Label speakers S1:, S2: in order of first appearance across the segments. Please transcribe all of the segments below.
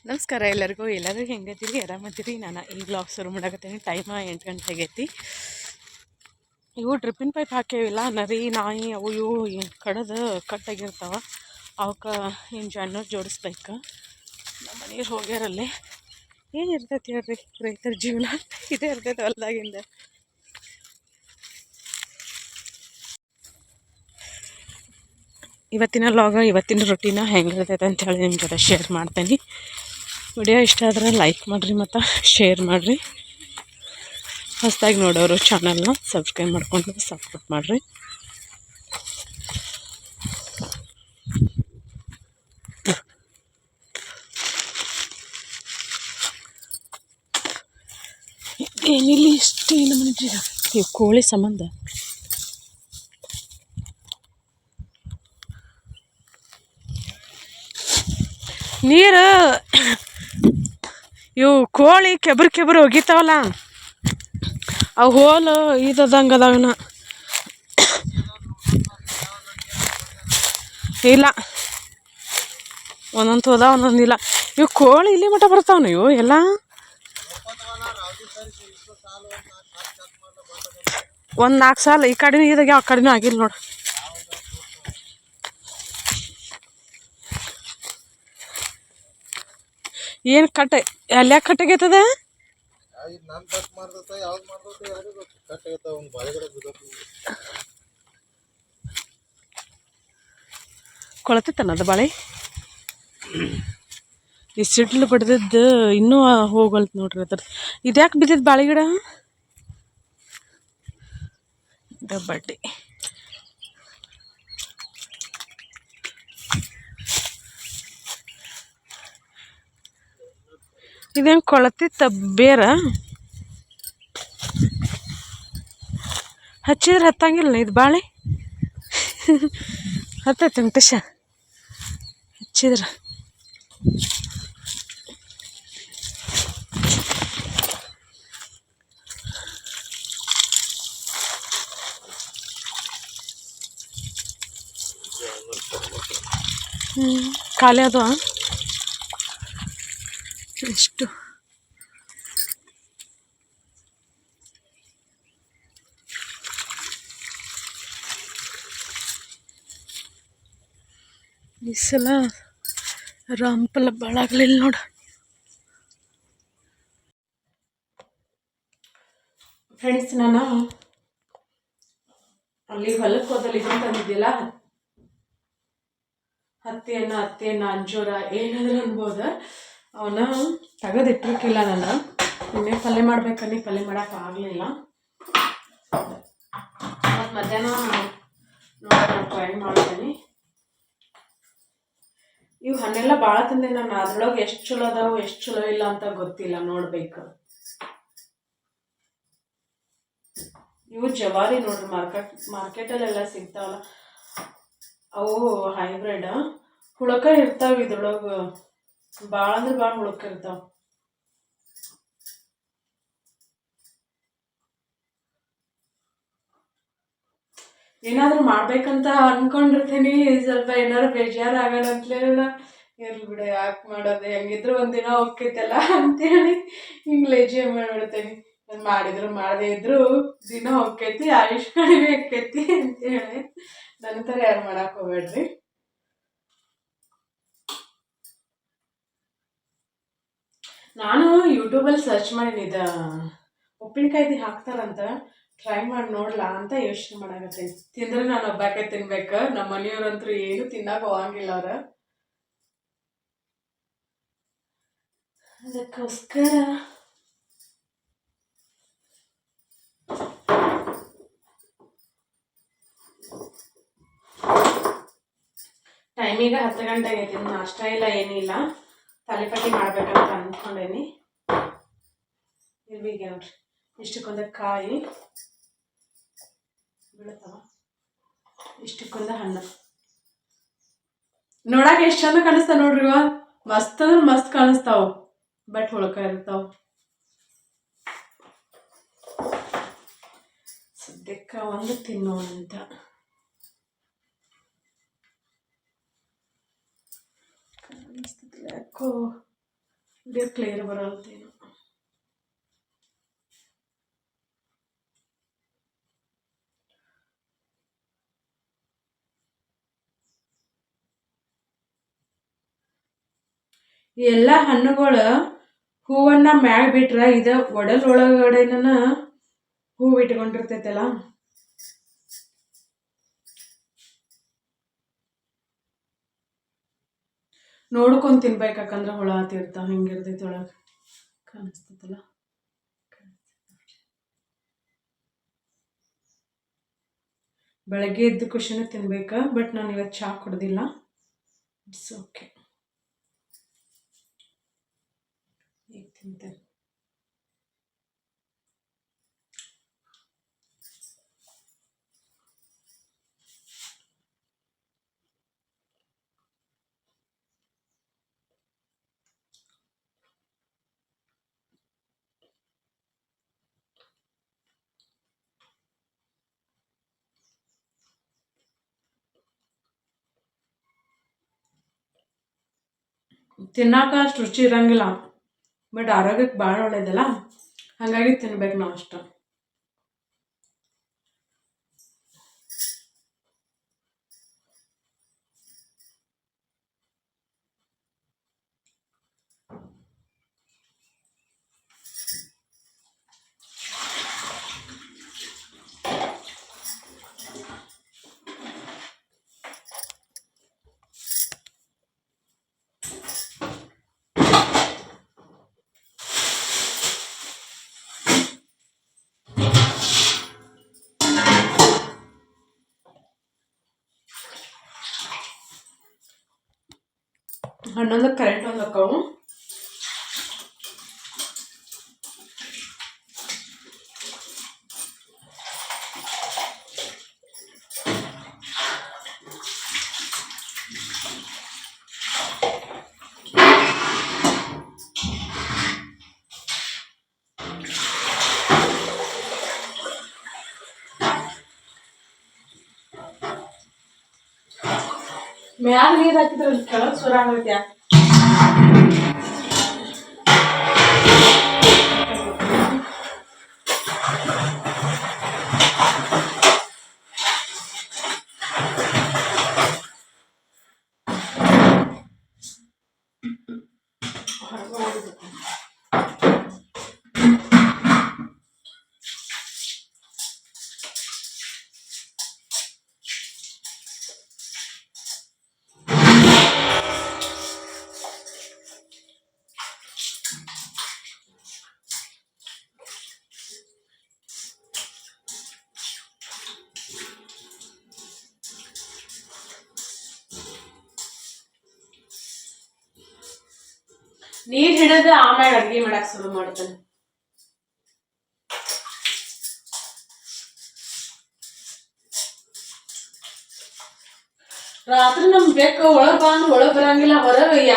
S1: ನಮಸ್ಕಾರ ಎಲ್ಲರಿಗೂ ಹೆಂಗೈತಿರಿ ಆರಾಮದಿರಿ. ನಾನು ಈ ಬ್ಲಾಗ್ ಶುರು ಮಾಡಕತ್ತೀನಿ. ಟೈಮ್ 8 ಗಂಟೆ ಆಗೈತಿ. ಇವು ಡ್ರಿಪ್ಪಿನ ಪೈಪ್ ಹಾಕ್ಯಾವಿಲ್ಲ, ನರಿ ನಾಯಿ ಅವು ಇವು ಕಡ್ದು ಕಟ್ಟಾಗಿರ್ತಾವ. ಅವಕ್ಕೆ ಜನ್ನರ್ ಜೋಡಿಸ್ಬೇಕು. ನಮ್ಮ ಮನೆಯವ್ರು ಹೋಗ್ಯಾರಲ್ಲಿ. ಏನಿರ್ತೈತಿ ಹೇಳ್ರಿ, ರೈತರ ಜೀವನ ಇದೇ ಇರ್ತೈತೆ ಹೊಲ್ದಾಗಿಂದ. ಇವತ್ತಿನ ಲಾಗ, ಇವತ್ತಿನ ರೊಟೀನ ಹೆಂಗಿರ್ತೈತೆ ಅಂತೇಳಿ ನಿಮ್ಮ ಜೊತೆ ಶೇರ್ ಮಾಡ್ತೀನಿ. ವಿಡಿಯೋ ಇಷ್ಟ ಆದರೆ ಲೈಕ್ ಮಾಡಿರಿ ಮತ್ತು ಶೇರ್ ಮಾಡಿರಿ. ಹೊಸದಾಗಿ ನೋಡೋರು ಚಾನಲ್ನ ಸಬ್ಸ್ಕ್ರೈಬ್ ಮಾಡ್ಕೊಂಡು ಸಪೋರ್ಟ್ ಮಾಡಿರಿ. ಏನಿಲ್ಲಿ ಇಷ್ಟು ಏನು ಮಾಡಿದ್ರಿ ಕೋಳಿ ಸಂಬಂಧ. ನೀರು ಇವು ಕೋಳಿ ಕೆಬ್ರು ಹೋಗಿತಾವಲ್ಲ, ಅವು ಹೋಲು ಇದಂಗೆ ಅದಾವನ ಇಲ್ಲ, ಒಂದೊಂದು ಹೋದ ಒಂದೊಂದಿಲ್ಲ. ಇವು ಕೋಳಿ ಇಲ್ಲಿ ಮಟ್ಟ ಬರ್ತಾವನ ಇವು ಎಲ್ಲ. ಒಂದು 4 ಸಾಲ ಈ ಕಡೆನೂ ಇದಾಗ ಆ ಕಡೆನೂ ಆಗಿಲ್ಲ ನೋಡು. ಏನು ಕಟ್ಟ ಎಲ್ಲ ಕಟ್ಟಾಗೈತದ. ಕೊಳತಿತ್ತನ ಅದು ಬಾಳೆ. ಈ ಸಿಡ್ಲು ಬಡ್ದಿದ್ದು ಇನ್ನೂ ಹೋಗಲ್ತು ನೋಡ್ರಿ. ಅದ್ರ ಇದ್ಯಾಕೆ ಬಿದ್ದಿದ್ದು ಬಾಳೆ ಗಿಡ ಬಡ್ಡಿ. ಇದೇನು ಕೊಳತಿತ್ತ ಬೇರ ಹಚ್ಚಿದ್ರೆ ಹತ್ತಂಗಿಲ್ಲ ಇದು ಬಾಳೆ. ಹತ್ತೈತಿ ವೆಂಕಟೇಶ ಹಚ್ಚಿದ್ರೆ. ಖಾಲಿ ಅದು ಎಷ್ಟು ಈ ಸಲ ರಾಮಫಲ ಭಾಳ ಆಗಲಿಲ್ಲ ನೋಡು ಫ್ರೆಂಡ್ಸ್. ನಾನು ಅಲ್ಲಿ ಹೊಲಕ್ಕೆ ಹೋದಲ್ಲಿ ಇದನ್ನು ತಂದಿದ್ದಿಲ್ಲ, ಹತ್ತಿಯನ್ನ ಅಂಜೂರ ಏನಾದರೂ ಅನ್ಬೋದು. ಅವನ್ನ ತೆಗೆದಿಟ್ಟಿರ್ಕಿಲ್ಲ. ನಾನು ಇನ್ನೇ ಪಲ್ಯ ಮಾಡ್ಬೇಕನ್ನಿ ಪಲ್ಯ ಮಾಡೋಕೆ ಆಗಲಿಲ್ಲ. ಮತ್ತು ಮಧ್ಯಾಹ್ನ ನೋಡಿ ಟ್ರೈ ಮಾಡ್ತೀನಿ. ಇವು ಹಣ್ಣೆಲ್ಲ ಭಾಳ ತಂದೆ ನಾನು. ಅದ್ರೊಳಗೆ ಎಷ್ಟು ಚಲೋ ಅದಾವು ಎಷ್ಟು ಚಲೋ ಇಲ್ಲ ಅಂತ ಗೊತ್ತಿಲ್ಲ, ನೋಡ್ಬೇಕು. ಇವು ಜವಾರಿ ನೋಡ್ರಿ, ಮಾರ್ಕೆಟಲ್ಲೆಲ್ಲ ಸಿಗ್ತಾವಲ್ಲ ಅವು ಹೈಬ್ರಿಡ್. ಹುಳಕ ಇರ್ತಾವ ಇದ್ರೊಳಗೆ, ಭಾಳ ಅಂದ್ರೆ ಭಾಳ ಹುಳಕ ಇರ್ತಾವ. ಏನಾದರೂ ಮಾಡ್ಬೇಕಂತ ಅನ್ಕೊಂಡಿರ್ತೀನಿ, ಸ್ವಲ್ಪ ಏನಾರು ಬೇಜಾರಾಗಲ್ಲ ಅಂತಲೇನ. ಇರ್ಲಿ ಬಿಡ, ಯಾಕೆ ಮಾಡೋದು, ಹೆಂಗಿದ್ರು ಒಂದಿನ ಹೋಗ್ತೈತಲ್ಲ ಅಂತೇಳಿ ಹಿಂಗೆ ಲೇಜಿ ಮಾಡಿಬಿಡ್ತೇನೆ. ಮಾಡಿದ್ರು ಮಾಡದೇ ಇದ್ರು ದಿನ ಹೋಗ್ತೈತಿ, ಆಯುಷ್ ಕಡಿಮೆ ಆಕ್ಕೈತಿ ಅಂತೇಳಿ. ನನ್ನ ಥರ ಯಾರು ಮಾಡಕ್ಕೆ ಹೋಗ್ಬೇಡ್ರಿ. ನಾನು ಯೂಟ್ಯೂಬಲ್ಲಿ ಸರ್ಚ್ ಮಾಡೀನಿ, ಉಪ್ಪಿನಕಾಯ್ದು ಹಾಕ್ತಾರಂತ, ಟ್ರೈ ಮಾಡಿ ನೋಡ್ಲಾ ಅಂತ ಯೋಚನೆ ಮಾಡಾಕತ್ತೀನಿ. ತಿಂದ್ರೆ ನಾನು ಒಬ್ಬಾಕೆ ತಿನ್ಬೇಕು, ನಮ್ಮ ಮನೆಯವ್ರಂತೂ ಏನು ತಿನ್ನಕ್ಕೆ ಹೋಗಂಗಿಲ್ಲ ಅವ್ರ. ಅದಕ್ಕೋಸ್ಕರ ಟೈಮಿಗೆ 10 ಗಂಟೆ ಆಗೈತಿ. ನಾಷ್ಟ ಇಲ್ಲ ಏನಿಲ್ಲ, ತಲೆಪಟ್ಟಿ ಮಾಡ್ಬೇಕಂತ ಅಂದ್ಕೊಂಡೇನಿ. ಇರ್ಬೀಗ ನೋಡ್ರಿ, ಇಷ್ಟಕ್ಕೊಂದು ಕಾಯಿ ಬೀಳ್ತಾವ, ಇಷ್ಟಕ್ಕೊಂದು ಹಣ್ಣು. ನೋಡಕ್ಕೆ ಎಷ್ಟು ಚಂದ ಕಾಣಿಸ್ತಾವ ನೋಡ್ರಿ. ಇವ ಮಸ್ತ್ ಅಂದ್ರೆ ಮಸ್ತ್ ಕಾಣಿಸ್ತಾವ, ಬಟ್ ಹುಳಕ ಇರ್ತಾವ. ಸದ್ಯಕ್ಕೆ ಒಂದು ತಿನ್ನೋಣಂತ. ಯಾಕೋ ಇದೇ ಕ್ಲಿಯರ್ ಬರಲ್ತೇನು. ಎಲ್ಲ ಹಣ್ಣುಗಳು ಹೂವನ್ನ ಮ್ಯಾಗ ಬಿಟ್ರ ಇದ ಒಡಲ್ ಒಳಗಡೆನ ಹೂವು ಇಟ್ಕೊಂಡಿರ್ತೈತಲ್ಲ, ನೋಡ್ಕೊಂಡ್ ತಿನ್ಬೇಕಂದ್ರೆ ಹುಳ ಹತ್ತಿರ್ತಾವ. ಹಿಂಗಿರ್ತೈತಿ ಒಳಗೆ ಕಾಣಿಸ್ತೈತಲ್ಲ. ಬೆಳಗ್ಗೆ ಎದ್ದು ಖುಷಿನ ತಿನ್ಬೇಕ. ಬಟ್ ನಾನು ಇವತ್ತು ಚಹಾ ಕುಡ್ದಿಲ್ಲ. It's okay. ಈಗ ತಿಂತೇನೆ. ತಿನ್ನಾಕ ಅಷ್ಟು ರುಚಿ ಇರಂಗಿಲ್ಲ, ಬಟ್ ಆರೋಗ್ಯಕ್ಕೆ ಭಾಳ ಒಳ್ಳೇದಲ್ಲ, ಹಾಗಾಗಿ ತಿನ್ಬೇಕು ನಾವು ಅಷ್ಟ. ಹನ್ನೊಂದಕ್ಕೆ ಕರೆಂಟ್ ಒಂದು ಅಕ್ಕಾವು. ಮ್ಯಾಲ ನೀರು ಹಾಕಿದ್ರೆ ಕೆಳಗೆ ಸುರ ಆಗೈತೆ. ನೀರ್ ಹಿಡಿದು ಆಮೇಲೆ ಅಡ್ಗೆ ಮಾಡಕ್ ಶುರು ಮಾಡ್ತಾನೆ. ರಾತ್ರಿ ನಮ್ ಬೆಕ್ಕ ಒಳಗ್ ಬಂದು ಒಳಗ್ ಬರಂಗಿಲ್ಲ. ಹೊರಗೆ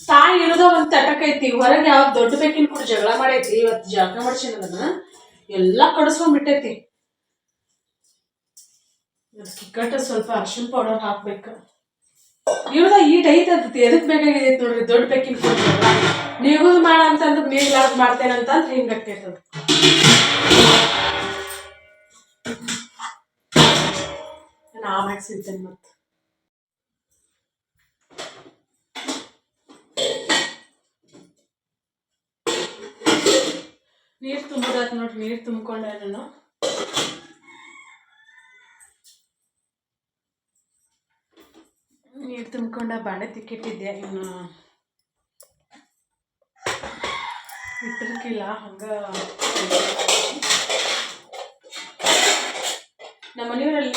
S1: ತಾಯಿ ಇರೋದ ಒಂದ್ ತಟಕ್ ಐತಿ, ಹೊರಗೆ ಯಾವ ದೊಡ್ಡ ಬೆಕ್ಕಿನ ಕೂಡ ಜಗಳ ಮಾಡೈತಿ. ಇವತ್ತು ಜಗಳ ಮಾಡ್ಸೀನಿ ಅದನ್ನ ಎಲ್ಲಾ ಕಡಿಸ್ಕೊಂಡ್ಬಿಟ್ಟೈತಿ. ಕಿಕ್ಕಟ್ಟ ಸ್ವಲ್ಪ ಅರ್ಶಿನ ಪೌಡರ್ ಹಾಕ್ಬೇಕು. ಇವ್ರದ ಈಟ್ ಐತದ ಎದಕ್ ಬೇಕಾಗಿದೈತಿ ನೋಡ್ರಿ. ದೊಡ್ಡ ಬೆಕ್ಕಿನ ಕೂಡ ಜಗಳ ನೀವು ಮಾಡ ಅಂತಂದ್ರೆ ನೀರ್ಲಾರ್ದು ಮಾಡ್ತೇನಂತಂದ್ರೆ ಹಿಂಗಾಗ್ತೈತದ. ನಾನು ಆಮ್ಯಾಗ ಸಿಗ್ತೇನೆ. ಮತ್ತೆ ನೀರ್ ತುಂಬೋದಾತ್ ನೋಡ್ರಿ. ನೀರ್ ತುಂಬ್ಕೊಂಡೆ ನಾನು. ನೀರು ತುಂಬ್ಕೊಂಡ ಬಾಣೆ ತಿಕ್ಕಿಟ್ಟಿದ್ದೆ. ಇನ್ನು ಇಟ್ಟಿರ್ಕಿಲ್ಲ, ಹಂಗ ನಮ್ಮ ಮನೆಯವರಲ್ಲಿ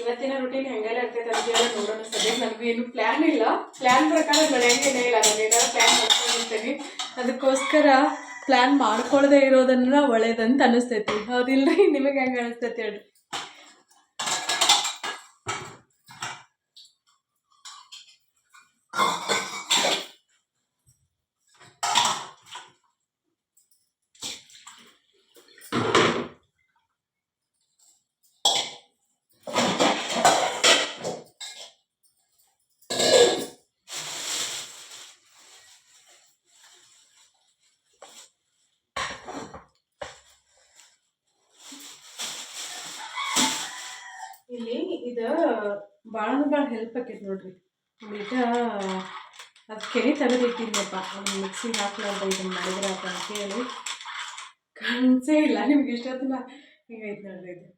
S1: ಇವತ್ತಿನ ರೂಟೀನ್ ಹೆಂಗೆಲ್ಲ ಇರ್ತೈತೆ ಅಂತ ಹೇಳಿ ನೋಡೋಣ. ಸದ್ಯಕ್ಕೆ ನನಗೂ ಏನು ಪ್ಲ್ಯಾನ್ ಇಲ್ಲ. ಪ್ಲ್ಯಾನ್ ಪ್ರಕಾರ ನಡೆಯಂಗೇನೇ ಇಲ್ಲ. ನಾನು ಏನಾದ್ರು ಪ್ಲ್ಯಾನ್ ಮಾಡ್ಕೊಂಡಿರ್ತೇನೆ. ಅದಕ್ಕೋಸ್ಕರ ಪ್ಲ್ಯಾನ್ ಮಾಡ್ಕೊಳ್ಳದೆ ಇರೋದನ್ನ ಒಳ್ಳೇದಂತ ಅನಿಸ್ತೈತಿ. ಹೌದಿಲ್ರಿ? ನಿಮಗೆ ಹೆಂಗೆ ಅನಿಸ್ತೈತಿ ಹೇಳ್ರಿ. ಇದು ಭಾಳ ಹೆಲ್ಪ್ ಆಕೈತೆ ನೋಡ್ರಿ. ಈಗ ಅದು ಕೆನೆ ತೆಗೆದಿಟ್ಟಿದ್ನಪ್ಪ, ಅದು ಮಿಕ್ಸಿಗೆ ಹಾಕ್ಲಾರ್ದ ಇದನ್ನು ಮಾಡಿದ್ರೆ ಅಂತೇಳಿ ಕಾಣಿಸೇ ಇಲ್ಲ ನಿಮ್ಗೆ. ಇಷ್ಟೊತ್ತಿನ ಹಿಂಗೈತೆ ನೋಡ್ರಿ ಇದು.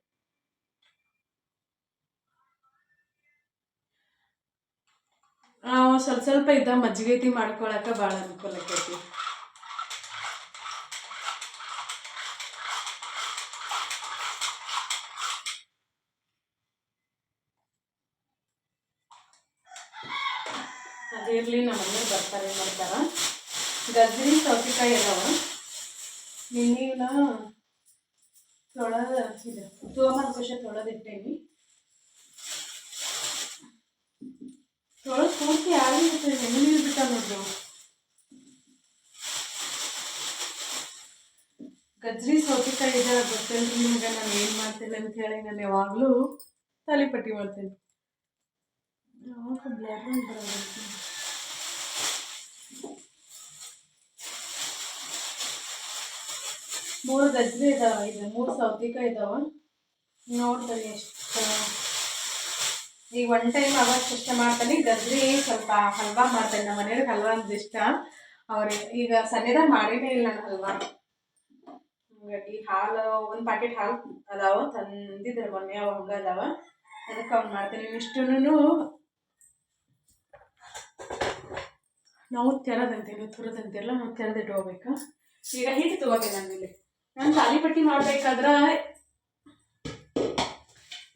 S1: ಸ್ವಲ್ಪ ಇದ್ದ ಮಜ್ಜಿಗೆ ಮಾಡ್ಕೊಳಕ್ಕೆ ಭಾಳ ಅನುಕೂಲ ಆಕೈತಿ. ಅದಿರಲಿ, ನಮ್ಮ ಮನೆಯವ್ರು ಬರ್ತಾರೆ ಮಾಡ್ತಾರೆ. ಗಜ್ಜರಿ ಸೌತೆಕಾಯಿ ಅದಾವ, ನಿನ್ನೆನ ತೊಳೆದು ಇದು ತೋಮರ್ಕೋಶ ತೊಳೆದಿಟ್ಟೇನಿ. ತೊಳೆದು ಪೂರ್ತಿ ಆಗಿರ್ತದೆ, ಹೆಣ್ಣು ನೀರು ಬಿಟ್ಟ ನೋಡ್ರಿ. ಗಜ್ಜರಿ ಸೌತೆಕಾಯಿ ಇದೆ ಗೊತ್ತೇನ್ರಿ ನಿಮ್ಗೆ. ನಾನು ಏನು ಮಾಡ್ತೇನೆ ಅಂತ ಹೇಳಿ ನಾನು ಯಾವಾಗಲೂ ತಾಲಿಪಟ್ಟಿ ಮಾಡ್ತೇನೆ. ಮೂರು ಗಜ್ಜರಿ ಇದಾವ, ಇದು 3 ಸೌತೆಕಾಯಿ ಇದಾವ. ನೋಡ್ತಾನೆ ಎಷ್ಟು ಈಗ ಒನ್ ಟೈಮ್ ಅವಷ್ಟು ಮಾಡ್ತಾನೆ. ಗಜ್ಜರಿ ಸ್ವಲ್ಪ ಹಲ್ವಾ ಮಾಡ್ತೇನೆ, ನಮ್ಮ ಮನೆಯವ್ರಿಗೆ ಹಲ್ವಾ ಅಂದ್ರೆ ಇಷ್ಟ. ಅವ್ರಿಗೆ ಈಗ ಸನ್ನಿಧಾನ ಮಾಡಿನೇ ಇಲ್ಲ ನಾನು ಹಲ್ವಾ. ಹಾಗಾಗಿ ಹಾಲು 1 ಪ್ಯಾಕೆಟ್ ಹಾಲು ಅದಾವ, ತಂದಿದ್ರೆ ಮೊನ್ನೆ, ಅವ ಹಂಗ ಅದಾವ, ಅದಕ್ಕೆ ಅವ್ನು ಮಾಡ್ತೇನೆ. ಇಷ್ಟನ್ನು ನಾವು ತೆರದಂತೀವಿ, ತುರದಂತಿರಲ್ಲ, ನಾವು ತೆರೆದಿಟ್ಕೋಬೇಕು. ಈಗ ಹಿಟ್ಟು ತಗೋತೀನಿ ನಾನಿಲ್ಲಿ. ನಾನು ತಾಲಿಪಟ್ಟಿ ಮಾಡ್ಬೇಕಾದ್ರೆ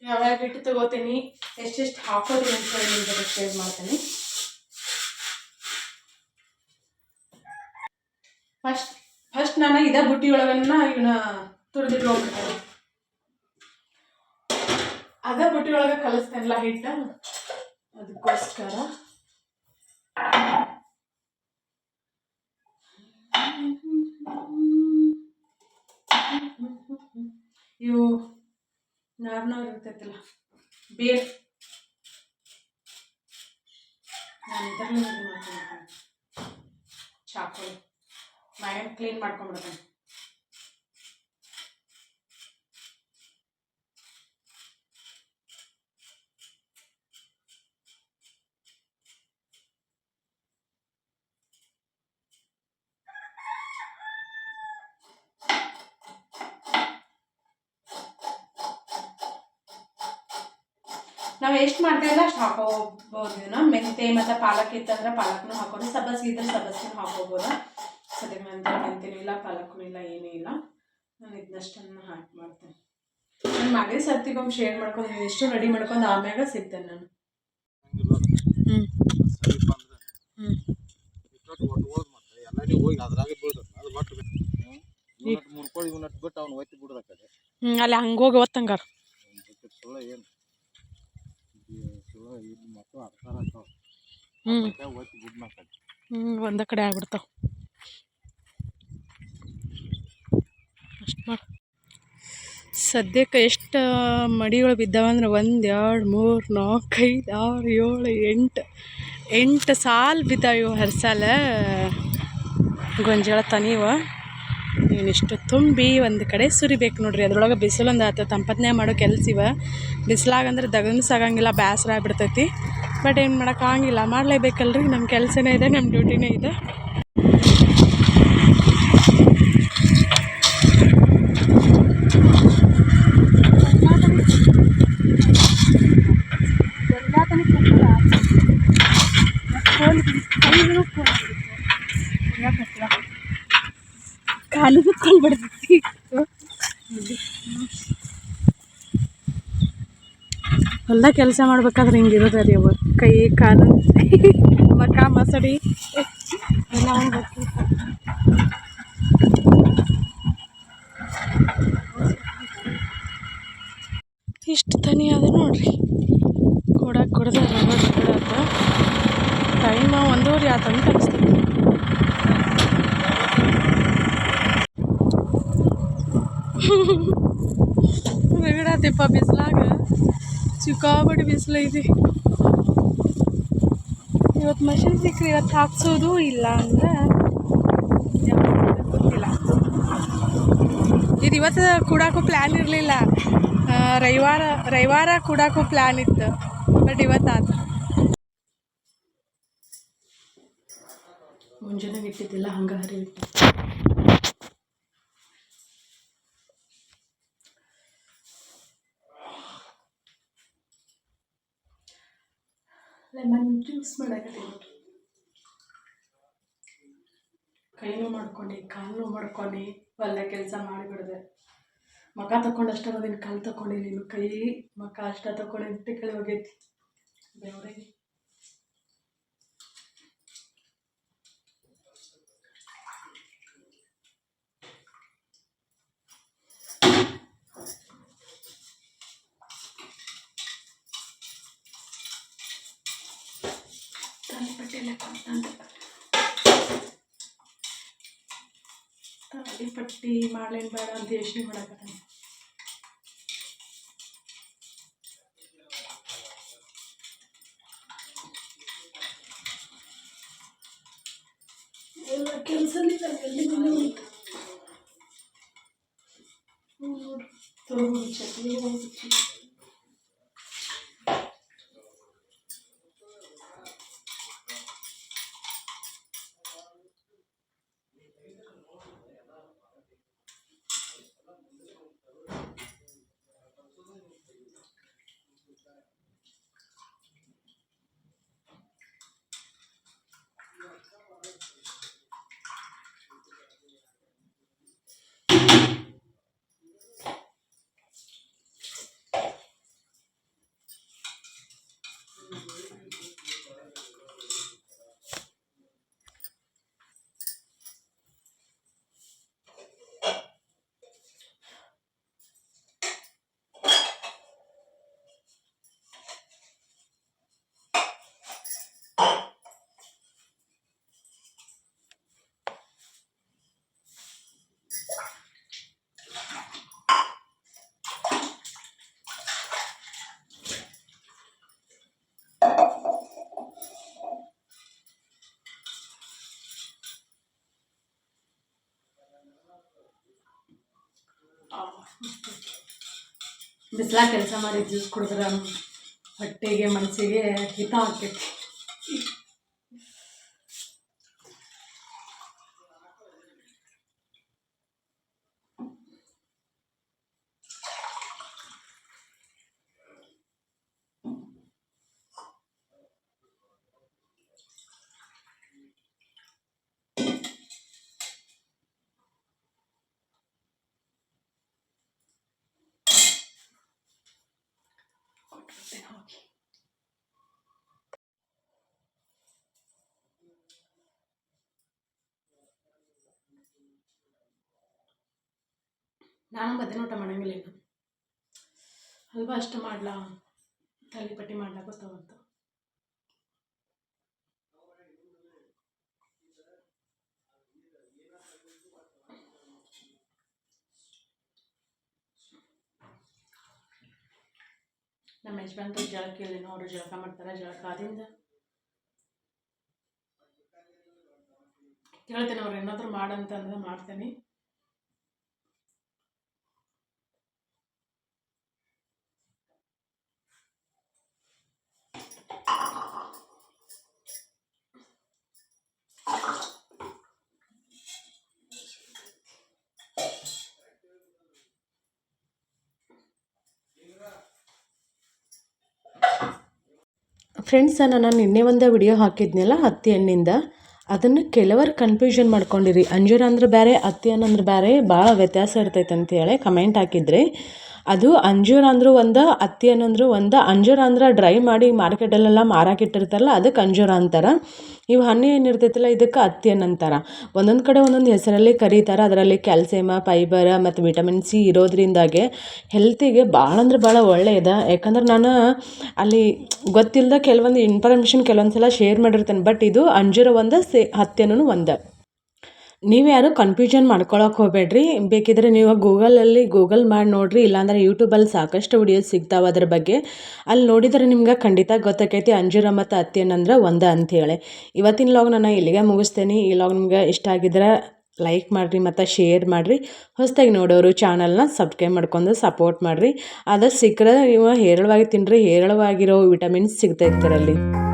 S1: ಯಾವ್ಯಾವ ಹಿಟ್ಟು ತಗೋತೀನಿ, ಎಷ್ಟೆಷ್ಟು ಹಾಕೋತೀನಿ ಅಂತ ಹೇಳಿ ನಿಮ್ಮ ಜೊತೆ ಶೇರ್ ಮಾಡ್ತೀನಿ. ಫಸ್ಟ್ ನಾನು ಇದ ಬುಟ್ಟಿ ಒಳಗನ್ನ ಇವನ್ನ ತುರಿದಿಟ್ಕೊಂಡ್ಬಿಡ್ತೇನೆ. ಅದ ಬುಟ್ಟಿ ಒಳಗೆ ಕಲಿಸ್ತೇನಲ್ಲ ಹಿಟ್ಟ, ಅದಕ್ಕೋಸ್ಕರ ಇವು ನಾರ್ನಾರ್ ಇರ್ತೈತಲ್ಲ ಬೇರ್, ನಾನು ಇದರಲ್ಲಿ ಮಾಡ್ತೀನಿ. ಚಾಕು ಮಾಡಿ ಕ್ಲೀನ್ ಮಾಡ್ಕೊಂಡ್ಬಿಡ್ತೇನೆ. ನಾವು ಎಷ್ಟು ಮಾಡ್ತೀವಲ್ಲ ಅಷ್ಟು ಹಾಕೋಬೋದು. ಮೆಂತೆ ಮತ್ತು ಪಾಲಕ್ ಇತ್ತಂದ್ರೆ ಪಾಲಕ್ನು ಹಾಕೋದು, ಸಬ್ಬಸ್ಗೆ ಇದ್ರೆ ಸಬ್ಬಸ್ಗೂ ಹಾಕೋಬೋದು. ಸದ್ಯಕ್ಕೆ ಮೆಂತೆ ಮೆಂತೆನೂ ಇಲ್ಲ, ಪಾಲಕ್ನೂ ಇಲ್ಲ, ಏನೂ ಇಲ್ಲ. ನಾನು ಇದನ್ನಷ್ಟನ್ನು ಹಾಕಿ ಮಾಡ್ತೇನೆ. ನಾನು ಮಾಡಿದ ಸರ್ತಿಗೊಮ್ಮೆ ಶೇರ್ ಮಾಡ್ಕೊಂಡು ನೀವು ಎಷ್ಟು ರೆಡಿ ಮಾಡ್ಕೊಂಡು ಆಮ್ಯಾಗ ಸಿಗ್ತೇನೆ ನಾನು. ಅಲ್ಲಿ ಹಂಗೋಗಿ ಒತ್ತಂಗಾರ ಒಂದ ಕಡೆ ಆಗ್ಬಿಡ್ತಾವ. ಅಷ್ಟು ಮಾಡಿ ಸದ್ಯಕ್ಕೆ ಎಷ್ಟು ಮಡಿಗಳು ಬಿದ್ದಾವಂದ್ರೆ 1 2 3 4 5 6 7 8 ಸಾಲು ಬಿದ್ದಾವ. ಹರ್ಸಾಲ ಗೊಂಜಾಳ ತನಿವ ನೀನಿಷ್ಟು ತುಂಬಿ ಒಂದು ಕಡೆ ಸುರಿಬೇಕು ನೋಡ್ರಿ. ಅದ್ರೊಳಗೆ ಬಿಸಿಲೊಂದು ಆತ ತಂಪತ್ನ್ಯಾಗ ಮಾಡೋ ಕೆಲಸ ಇವ. ಬಿಸಿಲಾಗಂದ್ರೆ ದಗನೂ ಸಾಗಂಗಿಲ್ಲ, ಬೇಸರ ಆಗ್ಬಿಡ್ತೈತಿ. ಬಟ್ ಏನು ಮಾಡೋಕ್ಕಾಗಿಲ್ಲ, ಮಾಡಲೇಬೇಕಲ್ರಿ. ನಮ್ಮ ಕೆಲಸನೇ ಇದೆ, ನಮ್ಮ ಡ್ಯೂಟಿನೇ ಇದೆ. ಕಾಲು ಬಿಟ್ಕೊಂಡು ಬಿಡ್ತೈತಿ. ಹೊಲ್ದಾಗ ಕೆಲಸ ಮಾಡ್ಬೇಕಾದ್ರೆ ಹಿಂಗಿರೋದು ರೀ ಅವ ಕೈ ಕಾಲು ಮಕ ಮಸಡಿ ಎಲ್ಲ ಹೋಗ್ಬೇಕು. ಇಷ್ಟು ತನಿ ಅದ ನೋಡ್ರಿ. ಕೊಡಕ್ಕೆ ಕೊಡದ ಕೊಡತ್ತ ಟೈಮ್ 1:15 ಆತಂತ ಅನಿಸ್ತದೆ. ಬಿಡಾತಿಪ್ಪ ಬಿಸಿಲಾಗ, ಸಿಕ್ಕಾಬಡಿ ಬಿಸಿಲೈತಿ. ಇವತ್ತು ಮಷಿನ್ ಸಿಕ್ಕರೆ ಇವತ್ತು ಹಾಕ್ಸೋದು, ಇಲ್ಲ ಅಂದ್ರೆ ಗೊತ್ತಿಲ್ಲ. ಇದು ಇವತ್ತು ಕೂಡಾಕೋ ಪ್ಲ್ಯಾನ್ ಇರಲಿಲ್ಲ.
S2: ರವಿವಾರ ಕೂಡಕ್ಕೂ ಪ್ಲ್ಯಾನ್ ಇತ್ತು, ಬಟ್ ಇವತ್ತಾತು.
S1: ಮುಂಜಾನೆ ಇಟ್ಟಿದ್ದಿಲ್ಲ, ಹಂಗೆ ಹರಿವಿಟ್ಟು. ಲೆಮನ್ ಜ್ಯೂಸ್ ಮಾಡಕತ್ತೀನಿ ನೋಡ್ರಿ. ಕೈನೂ ಮಾಡ್ಕೊಂಡು ಕಾಲು ಮಾಡ್ಕೊಂಡು ಒಳ್ಳೆ ಕೆಲಸ ಮಾಡಿಬಿಡ್ದೆ. ಮಕ ತಗೊಂಡು ಅಷ್ಟೇ ಬಂದಿನಿ, ಕಾಲು ತಗೊಂಡಿನಿ, ಕೈ ಮಕ ಅಷ್ಟ ತಗೊಂಡು ಕಳಿ ಹೋಗೈತಿ ಬೆವ್ರಿಗೆ. ತಾಲಿಪಟ್ಟಿಯಲ್ಲೇ ಕೊಡ್ತಂತೆ, ತಾಲಿಪಟ್ಟಿ ಮಾಡ್ಲೇನು ಬೇಡ ಅಂತ ಯೋಚನೆ ಮಾಡಕತ್ತಾನೆ. ಎಲ್ಲ ಕೆಲಸಲಿಲ್ಲ, ಎಲ್ಲಿ ಮನೆ ಉಂಟು ನೋಡ್ರಿ. ತೊಗೊಂಡು ಚಟ್ನಿ ಹೋಗ್ಬಿಟ್ಟು ಬಿಸಿಲಾಗ ಕೆಲಸ ಮಾಡಿ ಜ್ಯೂಸ್ ಕುಡಿದ್ರೆ ಹೊಟ್ಟೆಗೆ ಮನಸ್ಸಿಗೆ ಹಿತ ಆಕೈತಿ. ನಾನು ಮಧ್ಯಾಹ್ನ ಊಟ ಮಾಡಂಗಿಲ್ಲ, ಇನ್ನು ಹಲ್ವಾ ಅಷ್ಟು ಮಾಡ್ಲಾ, ತಾಲಿಪಟ್ಟಿ ಮಾಡ್ಲಾ ಗೊತ್ತಾವಂತ. ನಮ್ಮ ಯಜಮಾನ್ರು ಜಳಕ ಇಲ್ಲ, ಅವರು ಜಳಕ ಮಾಡ್ತಾರೆ. ಜಳಕ ಆದಿಂದ ಕೇಳ್ತೇನೆ, ಅವ್ರು ಏನಾದರೂ ಮಾಡಂತಂದ್ರೆ ಮಾಡ್ತೇನೆ. ಫ್ರೆಂಡ್ಸ್, ನಾನು ನಿನ್ನೆ ಒಂದು ವಿಡಿಯೋ ಹಾಕಿದ್ನಲ್ಲ ಹತ್ತಿ ಹಣ್ಣಿಂದ, ಅದನ್ನು ಕೆಲವರು ಕನ್ಫ್ಯೂಷನ್ ಮಾಡ್ಕೊಂಡಿರಿ. ಅಂಜೂರ ಅಂದ್ರೆ ಬೇರೆ, ಹತ್ತಿ ಹಣ್ಣು ಅಂದ್ರೆ ಬೇರೆ, ಭಾಳ ವ್ಯತ್ಯಾಸ ಇರ್ತೈತೆ ಅಂತೇಳಿ ಕಮೆಂಟ್ ಹಾಕಿದ್ರಿ. ಅದು ಅಂಜೂರ ಅಂದರೂ ಒಂದು, ಹತ್ತಿ ಹಣ್ಣು ಅಂದರೂ ಒಂದು. ಅಂಜೂರ ಅಂದ್ರೆ ಡ್ರೈ ಮಾಡಿ ಮಾರ್ಕೆಟಲ್ಲೆಲ್ಲ ಮಾರಾಕಿಟ್ಟಿರ್ತಾರಲ್ಲ, ಅದಕ್ಕೆ ಅಂಜೂರ ಅಂತಾರೆ. ಇವು ಹಣ್ಣು ಏನಿರ್ತೈತಲ್ಲ, ಇದಕ್ಕೆ ಹತ್ತಿ ಹಣ್ಣು ಅಂತಾರೆ. ಒಂದೊಂದು ಕಡೆ ಒಂದೊಂದು ಹೆಸರಲ್ಲಿ ಕರೀತಾರೆ. ಅದರಲ್ಲಿ ಕ್ಯಾಲ್ಸಿಯಮ, ಫೈಬರ್ ಮತ್ತು ವಿಟಮಿನ್ ಸಿ ಇರೋದ್ರಿಂದಾಗೆ ಹೆಲ್ತಿಗೆ ಭಾಳ ಅಂದ್ರೆ ಭಾಳ ಒಳ್ಳೆಯದ. ಯಾಕಂದ್ರೆ ನಾನು ಅಲ್ಲಿ ಗೊತ್ತಿಲ್ಲದ ಕೆಲವೊಂದು ಇನ್ಫಾರ್ಮೇಷನ್ ಕೆಲವೊಂದು ಸಲ ಶೇರ್ ಮಾಡಿರ್ತೇನೆ. ಬಟ್ ಇದು ಅಂಜೂರ ಒಂದು, ಹತ್ತಿ ಹಣ್ಣು ಒಂದು. ನೀವು ಯಾರು ಕನ್ಫ್ಯೂಷನ್ ಮಾಡ್ಕೊಳಕ್ಕೆ ಹೋಗಬೇಡ್ರಿ. ಬೇಕಿದ್ರೆ ನೀವು ಗೂಗಲ್ ಮಾಡಿ ನೋಡಿರಿ, ಇಲ್ಲಾಂದ್ರೆ ಯೂಟ್ಯೂಬಲ್ಲಿ ಸಾಕಷ್ಟು ವಿಡಿಯೋಸ್ ಸಿಗ್ತಾವೆ ಅದ್ರ ಬಗ್ಗೆ. ಅಲ್ಲಿ ನೋಡಿದರೆ ನಿಮ್ಗೆ ಖಂಡಿತ ಗೊತ್ತಾಕೈತಿ ಅಂಜೂರ ಮತ್ತು ಹತ್ತಿ ಹಣ್ಣು ಅಂದ್ರೆ ಒಂದೇ ಅಂಥೇಳಿ. ಇವತ್ತಿನ ಲಾಗ್ ನಾನು ಇಲ್ಲಿಗೆ ಮುಗಿಸ್ತೇನೆ. ಈ ಲಾಗ್ ನಿಮ್ಗೆ ಇಷ್ಟ ಆಗಿದ್ರೆ
S3: ಲೈಕ್ ಮಾಡಿರಿ ಮತ್ತು ಶೇರ್ ಮಾಡಿರಿ. ಹೊಸದಾಗಿ ನೋಡೋರು ಚಾನಲ್ನ ಸಬ್ಸ್ಕ್ರೈಬ್ ಮಾಡ್ಕೊಂಡು ಸಪೋರ್ಟ್ ಮಾಡಿರಿ. ಆದಷ್ಟು ಸಿಕ್ಕರೆ ನೀವು ಹೇರಳವಾಗಿ ತಿನ್ನಿರಿ, ಹೇರಳವಾಗಿರೋ ವಿಟಮಿನ್ಸ್ ಸಿಗ್ತೈತೆ ಅದರಲ್ಲಿ.